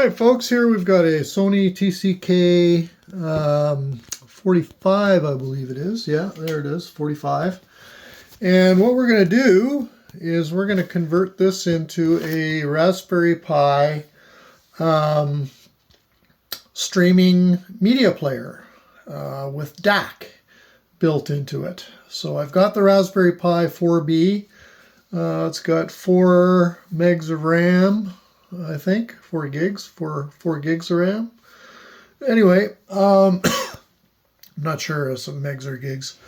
Alright folks, here we've got a Sony TCK 45, I believe it is. Yeah, there it is, 45. And what we're going to do is we're going to convert this into a Raspberry Pi streaming media player with DAC built into it. So I've got the Raspberry Pi 4B. It's got 4 megs of RAM. I think 4 gigs, 4 gigs of RAM. Anyway, I'm not sure if some megs or gigs.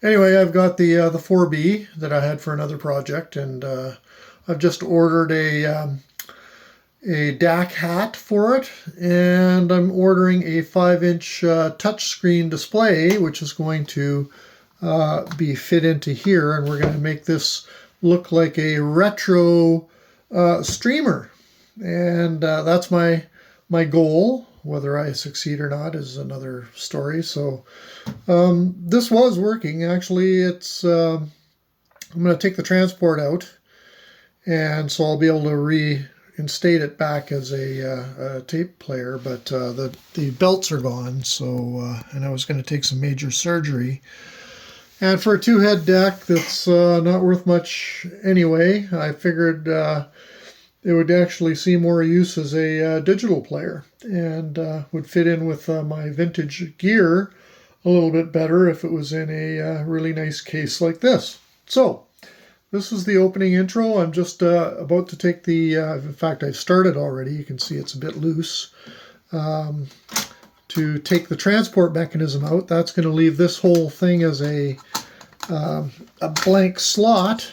Anyway, I've got the 4B that I had for another project, and I've just ordered a DAC hat for it, and I'm ordering a 5-inch touchscreen display, which is going to be fit into here, and we're going to make this look like a retro streamer. And that's my goal. Whether I succeed or not is another story. So this was working. Actually, it's I'm going to take the transport out, and so I'll be able to reinstate it back as a tape player. But the belts are gone. So and I was going to take some major surgery. And for a 2-head DAC that's not worth much anyway, I figured it would actually see more use as a digital player, and would fit in with my vintage gear a little bit better if it was in a really nice case like this. So this is the opening intro. I'm just about to take the, in fact I've started already, you can see it's a bit loose, to take the transport mechanism out. That's going to leave this whole thing as a blank slot.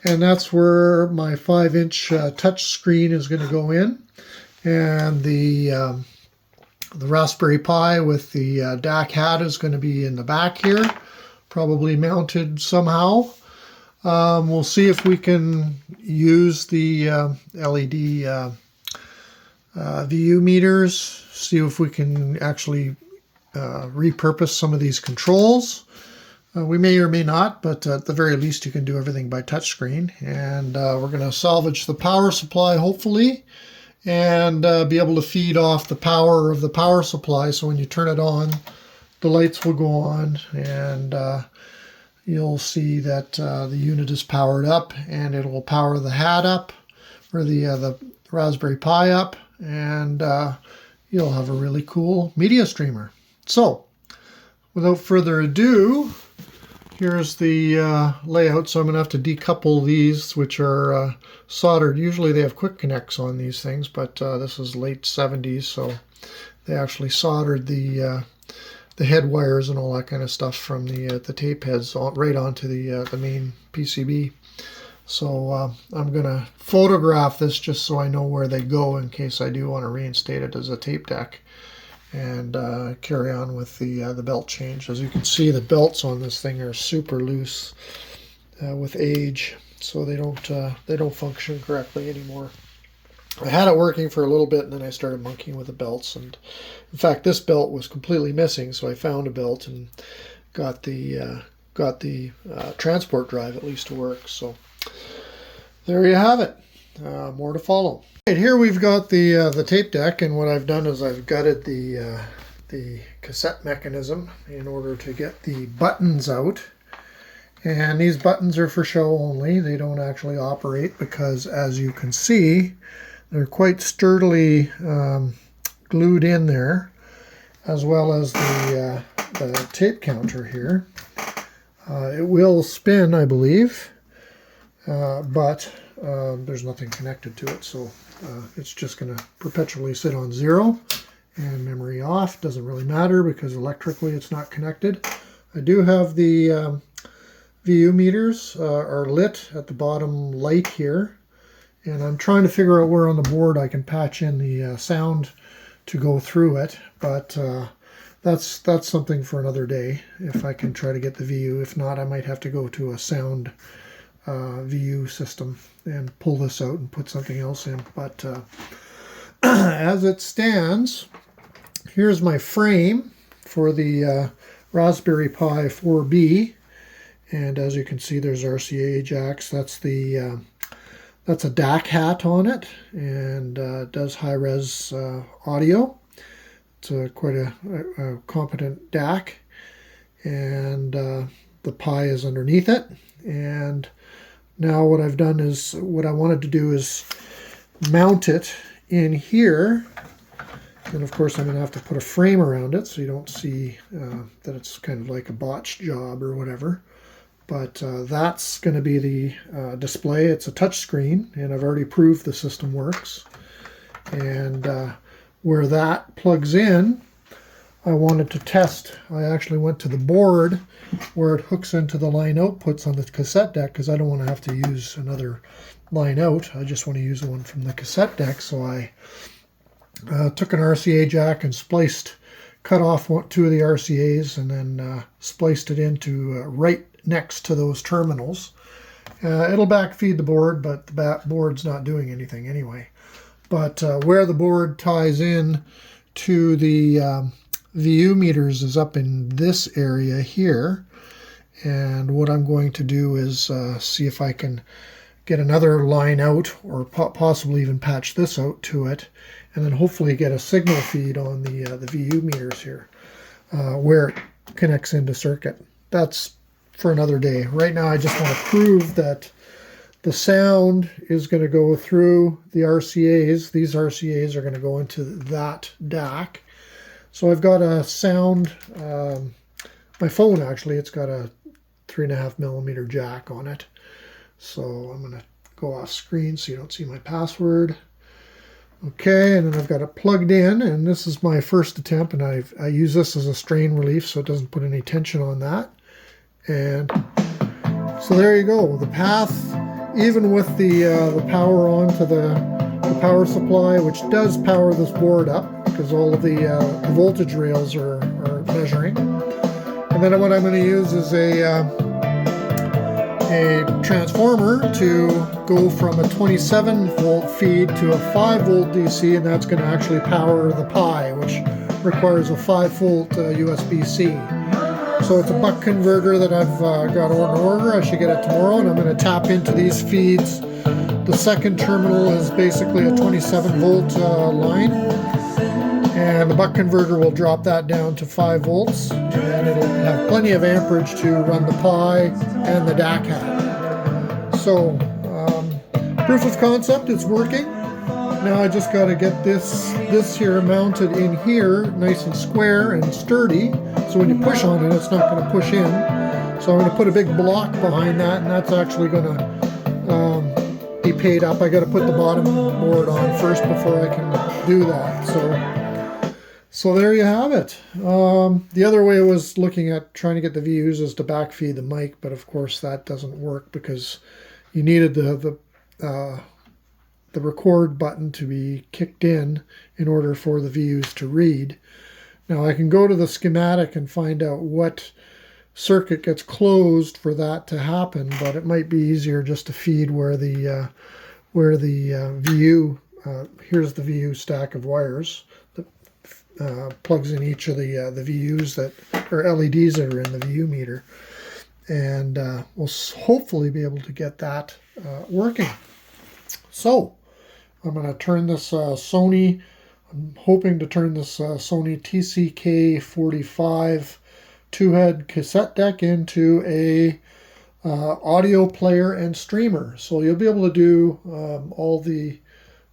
And that's where my 5-inch touch screen is going to go in, and the Raspberry Pi with the DAC hat is going to be in the back here, probably mounted somehow. We'll see if we can use the LED VU meters, see if we can actually repurpose some of these controls. We may or may not, but at the very least you can do everything by touchscreen. And we're going to salvage the power supply, hopefully, and be able to feed off the power of the power supply. So when you turn it on, the lights will go on, and you'll see that the unit is powered up, and it will power the hat up, or the Raspberry Pi up, and you'll have a really cool media streamer. So without further ado, here's the layout. So I'm going to have to decouple these, which are soldered. Usually they have quick connects on these things, but this is late 70s, so they actually soldered the head wires and all that kind of stuff from the tape heads right onto the main PCB. So I'm going to photograph this just so I know where they go in case I do want to reinstate it as a tape deck, and carry on with the belt change. As you can see, the belts on this thing are super loose with age, so they don't function correctly anymore. I had it working for a little bit, and then I started monkeying with the belts, and in fact this belt was completely missing, so I found a belt and got the transport drive at least to work. So there you have it. More to follow. Right, here we've got the tape deck, and what I've done is I've gutted the cassette mechanism in order to get the buttons out. And these buttons are for show only. They don't actually operate because, as you can see, they're quite sturdily glued in there, as well as the tape counter here. It will spin, I believe, but there's nothing connected to it, so it's just going to perpetually sit on 0, and memory off. Doesn't really matter because electrically it's not connected. I do have the VU meters are lit at the bottom light here, and I'm trying to figure out where on the board I can patch in the sound to go through it, but that's something for another day if I can try to get the VU. If not, I might have to go to a sound VU system and pull this out and put something else in. But as it stands, here's my frame for the Raspberry Pi 4B, and as you can see, there's RCA jacks. That's That's a DAC hat on it, and does high-res audio. It's quite a competent DAC, and the Pi is underneath it. And now what I've done is, what I wanted to do is mount it in here. And of course I'm going to have to put a frame around it so you don't see that it's kind of like a botched job or whatever. But that's going to be the display. It's a touch screen, and I've already proved the system works. And where that plugs in, I wanted to test. I actually went to the board where it hooks into the line outputs on the cassette deck, because I don't want to have to use another line out. I just want to use the one from the cassette deck. So I took an RCA jack and cut off two of the RCAs, and then spliced it into right next to those terminals. It'll backfeed the board, but the board's not doing anything anyway. But where the board ties in to the VU meters is up in this area here. And what I'm going to do is see if I can get another line out, or possibly even patch this out to it, and then hopefully get a signal feed on the VU meters here, where it connects into circuit. That's for another day. Right now I just want to prove that the sound is going to go through the RCAs. These RCAs are going to go into that DAC. So I've got a sound, my phone actually, it's got a 3.5mm jack on it. So I'm going to go off screen so you don't see my password. Okay, and then I've got it plugged in, and this is my first attempt, and I use this as a strain relief so it doesn't put any tension on that. And so there you go. The path, even with the power on to the power supply, which does power this board up, because all of the voltage rails are measuring. And then what I'm going to use is a transformer to go from a 27 volt feed to a 5 volt DC, and that's going to actually power the Pi, which requires a 5 volt USB-C. So it's a buck converter that I've got on order. I should get it tomorrow, and I'm going to tap into these feeds. The second terminal is basically a 27 volt line, and the buck converter will drop that down to 5 volts, and it'll have plenty of amperage to run the Pi and the DAC hat. So proof of concept, it's working. Now I just got to get this here mounted in here, nice and square and sturdy, so when you push on it, it's not going to push in. So I'm going to put a big block behind that, and that's actually going to be paid up. I got to put the bottom board on first before I can do that. So there you have it. The other way I was looking at trying to get the VUs is to backfeed the mic, but of course that doesn't work because you needed the record button to be kicked in order for the VUs to read. Now I can go to the schematic and find out what circuit gets closed for that to happen, but it might be easier just to feed where the VU, here's the VU stack of wires that plugs in each of the VUs that, or LEDs that are in the VU meter, and we'll hopefully be able to get that working. So I'm going to turn this Sony, I'm hoping to turn this Sony K45 two-head cassette deck into a audio player and streamer. So you'll be able to do all the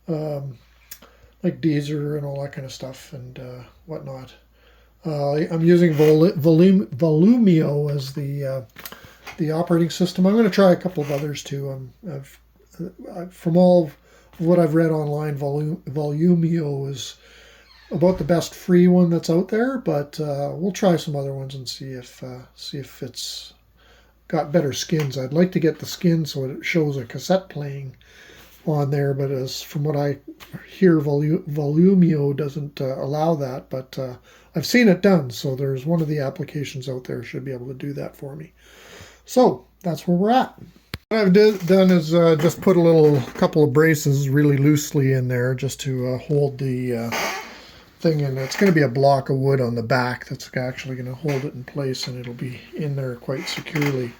like Deezer and all that kind of stuff and whatnot. I'm using Volumio as the operating system. I'm going to try a couple of others too. From all of what I've read online, Volumio is about the best free one that's out there, but we'll try some other ones and see if it's got better skins. I'd like to get the skin so it shows a cassette playing on there, but as from what I hear, Volumio doesn't allow that, but I've seen it done, so there's one of the applications out there should be able to do that for me. So that's where we're at. What I've done is just put a couple of braces really loosely in there just to hold the thing in. It's going to be a block of wood on the back that's actually going to hold it in place, and it'll be in there quite securely.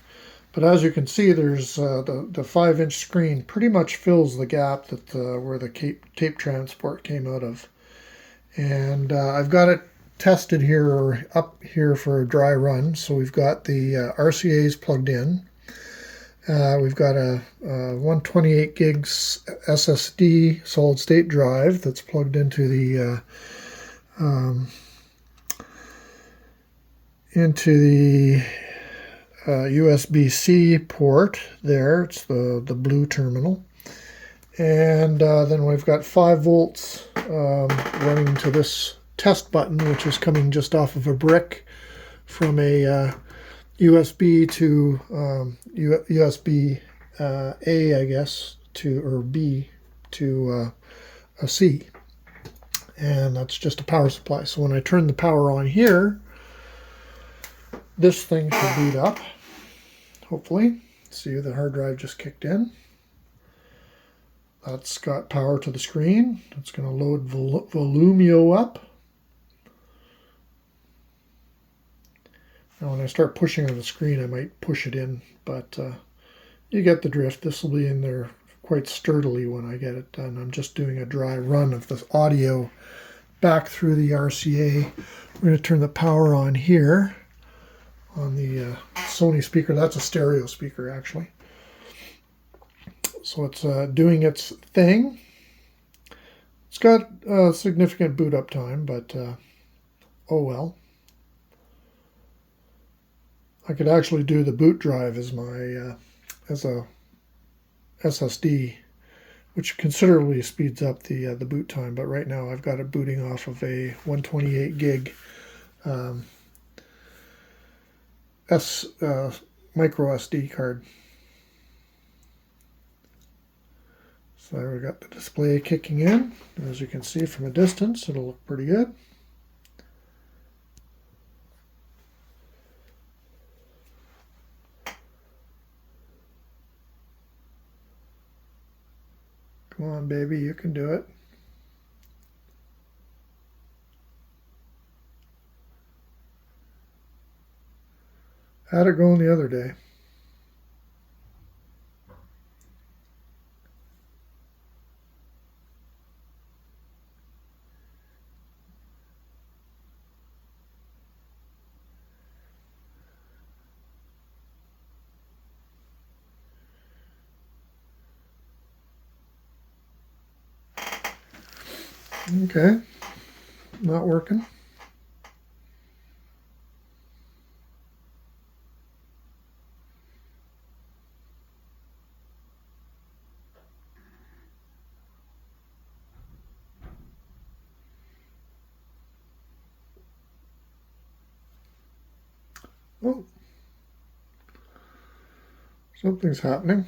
But as you can see, there's the 5-inch screen pretty much fills the gap that where the tape transport came out of. And I've got it tested here, or up here, for a dry run. So we've got the RCAs plugged in. We've got a 128 gigs SSD solid state drive that's plugged into the USB-C port there. It's the blue terminal. And then we've got 5 volts running to this test button, which is coming just off of a brick from a USB to USB A, I guess, or B to a C. And that's just a power supply. So when I turn the power on here, this thing should boot up, hopefully. See, the hard drive just kicked in. That's got power to the screen. It's going to load Volumio up. Now when I start pushing on the screen, I might push it in, but you get the drift. This will be in there quite sturdily when I get it done. I'm just doing a dry run of the audio back through the RCA. We're going to turn the power on here on the Sony speaker. That's a stereo speaker, actually. So it's doing its thing. It's got significant boot up time, but oh well. I could actually do the boot drive as my as a SSD, which considerably speeds up the boot time. But right now I've got it booting off of a 128 gig micro SD card. So we've got the display kicking in. As you can see from a distance, it'll look pretty good. Come on, baby, you can do it. How'd it go the other day? Okay, not working. Oh, something's happening.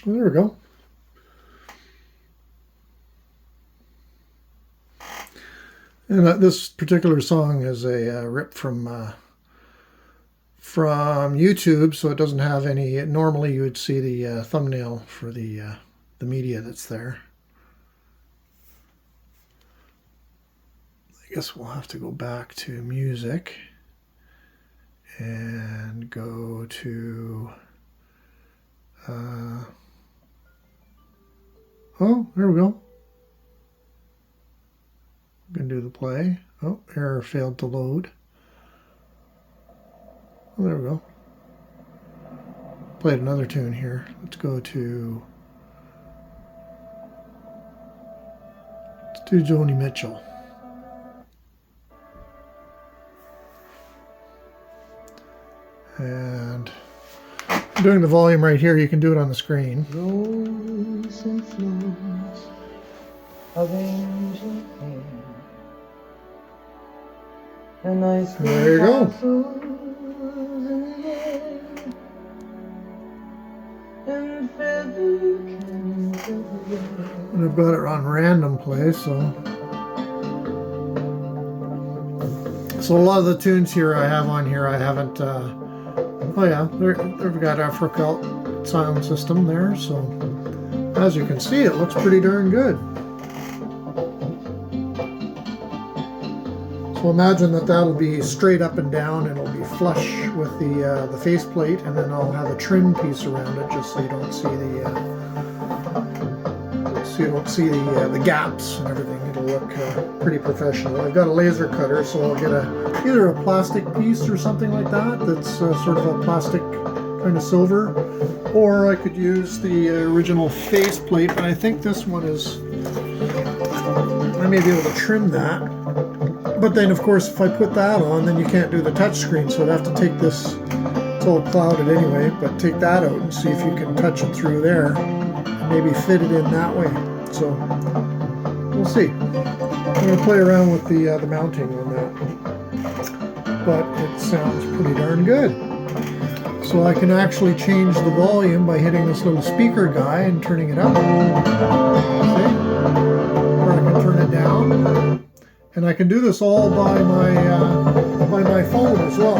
Oh, there we go. And this particular song is a rip from YouTube, so it doesn't have any. Normally, you would see the thumbnail for the media that's there. I guess we'll have to go back to music and go to. Oh, there we go. We can do the play. Oh, error failed to load. Oh, there we go. Played another tune here. Let's go to. Let's do Joni Mitchell. And I'm doing the volume right here. You can do it on the screen. Rose and flows of angel hair. And there you go. And I've got it on random play, so a lot of the tunes here I have on here I haven't. Oh yeah, they've got our Frickel sound system there, so as you can see, it looks pretty darn good. So imagine that that'll be straight up and down, and it'll be flush with the faceplate, and then I'll have a trim piece around it just so you don't see the gaps and everything. It'll look pretty professional. I've got a laser cutter, so I'll get either a plastic piece or something like that that's sort of a plastic kind of silver, or I could use the original faceplate, but I think this one is, I may be able to trim that. But then of course if I put that on, then you can't do the touch screen, so I'd have to take this, it's all clouded anyway, but take that out and see if you can touch it through there and maybe fit it in that way. So we'll see. I'm going to play around with the mounting on that, but it sounds pretty darn good. So I can actually change the volume by hitting this little speaker guy and turning it up. See? Or I can turn it down. And I can do this all by my phone as well.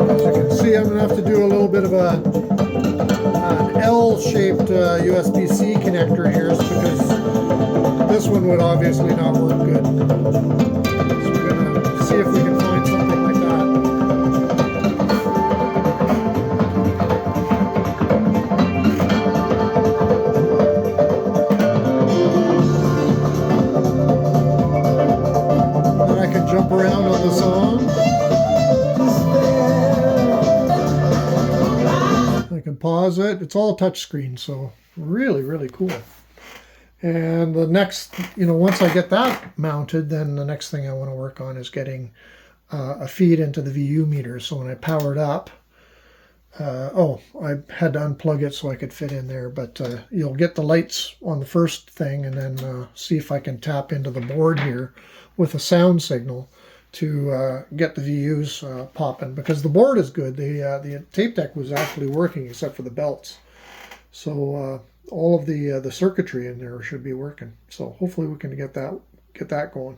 As you can see, I'm going to have to do a little bit of an L-shaped USB-C connector here, because this one would obviously not work good. So we're going to see if we can find something like that. Jump around on the song. I can pause it. It's all touchscreen, so really, really cool. And the next, once I get that mounted, then the next thing I want to work on is getting a feed into the VU meter. So when I power it up, I had to unplug it so I could fit in there, but you'll get the lights on the first thing, and then see if I can tap into the board here with a sound signal to get the VUs popping, because the board is good. The tape deck was actually working except for the belts, so all of the circuitry in there should be working. So hopefully we can get that going.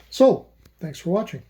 So thanks for watching.